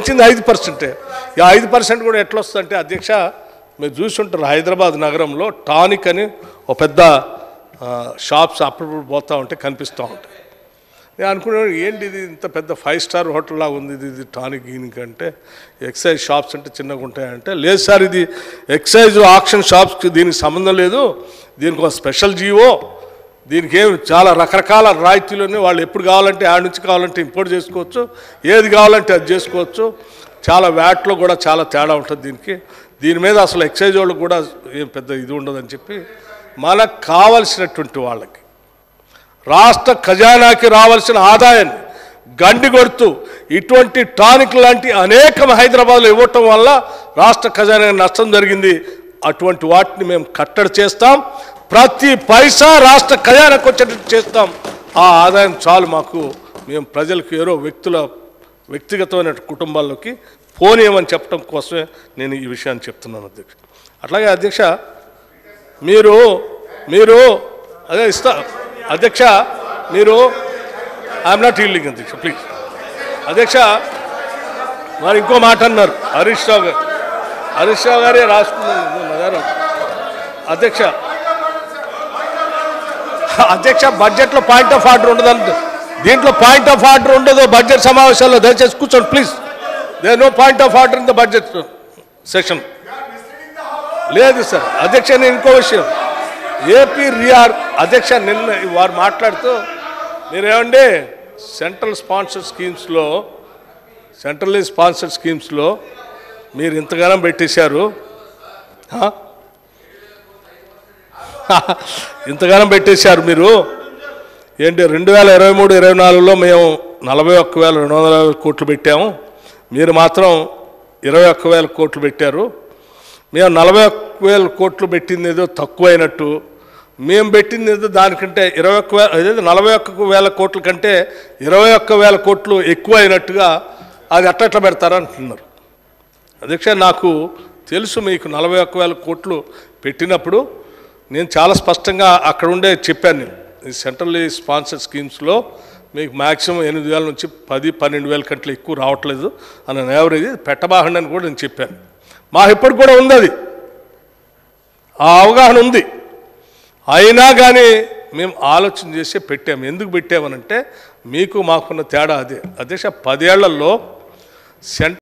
ఇచ్చింది 5%. ఈ 5% కూడా ఎట్లా వస్తుందంటే అధ్యక్ష, మీరు చూసుంటారు హైదరాబాద్ నగరంలో టానిక్ అని ఒక పెద్ద షాప్స్ అప్పుడప్పుడు పోతూ ఉంటే కనిపిస్తూ ఉంటాయి. నేను అనుకున్నాను ఏంటి ఇది ఇంత పెద్ద 5 స్టార్ హోటల్లా ఉంది, ఇది టానిక్ గీనిక్ అంటే ఎక్సైజ్ షాప్స్ అంటే చిన్నగా ఉంటాయంటే, లేదు సార్ ఇది ఎక్సైజ్ ఆక్షన్ షాప్స్కి దీనికి సంబంధం లేదు, దీనికి ఒక స్పెషల్ జీవో, దీనికి ఏమి చాలా రకరకాల రాయితీలు వాళ్ళు ఎప్పుడు కావాలంటే ఆడ నుంచి కావాలంటే ఇంపోర్ట్ చేసుకోవచ్చు, ఏది కావాలంటే అది చేసుకోవచ్చు, చాలా వ్యాట్లో కూడా చాలా తేడా ఉంటుంది దీని మీద అసలు ఎక్సైజ్ వాళ్ళకి కూడా ఏం పెద్ద ఇది ఉండదని చెప్పి మనకు కావలసినటువంటి వాళ్ళకి రాష్ట్ర ఖజానాకి రావాల్సిన ఆదాయాన్ని గండి కొడుతూ ఇటువంటి టానిక్ లాంటి అనేకం హైదరాబాద్లో ఇవ్వటం వల్ల రాష్ట్ర ఖజానా నష్టం జరిగింది. అటువంటి వాటిని మేము కట్టడి చేస్తాం, ప్రతి పైసా రాష్ట్ర ఖజానాకు వచ్చేటట్టు చేస్తాం. ఆ ఆదాయం చాలు మాకు, మేము ప్రజలకు ఏరో వ్యక్తిగతమైన కుటుంబాల్లోకి పోనీయమని చెప్పడం కోసమే నేను ఈ విషయాన్ని చెప్తున్నాను అధ్యక్ష. అట్లాగే అధ్యక్ష మీరు అదే ఇస్తా అధ్యక్ష, మీరు ఐఎమ్ నాట్ హీల్డింగ్ అధ్యక్ష ప్లీజ్. అధ్యక్ష మరి ఇంకో మాట అన్నారు హరీష్ రావు గారే రాసుకున్నారు అధ్యక్ష బడ్జెట్లో పాయింట్ ఆఫ్ ఆర్డర్ ఉండదు, దీంట్లో పాయింట్ ఆఫ్ ఆర్డర్ ఉండదు బడ్జెట్ సమావేశాల్లో, దయచేసి కూర్చోండి please. There no point of order in the budget session. లేదు సార్ అధ్యక్ష, నేను ఇంకో విషయం ఏపీ రీఆర్ అధ్యక్ష నిన్న వారు మాట్లాడుతూ మీరేమండి సెంట్రల్లీ స్పాన్సర్డ్ స్కీమ్స్లో మీరు ఇంతగానం పెట్టేశారు, ఇంతగానం పెట్టేశారు మీరు ఏంటి 2023-24లో మేము 41,250 కోట్లు పెట్టాము, మీరు మాత్రం 21,000 కోట్లు పెట్టారు. మేము 41,000 కోట్లు పెట్టింది ఏదో తక్కువైనట్టు, మేము పెట్టింది ఏదో దానికంటే 41,000 కోట్ల కంటే 21,000 కోట్లు ఎక్కువ అయినట్టుగా అది అట్లా పెడతారా అంటున్నారు. అధ్యక్ష నాకు తెలుసు మీకు 41,000 కోట్లు పెట్టినప్పుడు నేను చాలా స్పష్టంగా అక్కడ ఉండే చెప్పాను, నేను ఈ సెంట్రల్లీ స్పాన్సర్డ్ స్కీమ్స్లో మీకు మ్యాక్సిమం 8,000 నుంచి 10-12,000 కంటే ఎక్కువ రావట్లేదు అని యావరేజ్ పెట్టబాహండి అని కూడా నేను చెప్పాను. మాకు ఇప్పటికి కూడా ఉంది అది, ఆ అవగాహన ఉంది. అయినా కానీ మేము ఆలోచన చేసి పెట్టాము. ఎందుకు పెట్టామనంటే మీకు మాకున్న తేడా అదే అధ్యక్ష. 10 ఏళ్లలో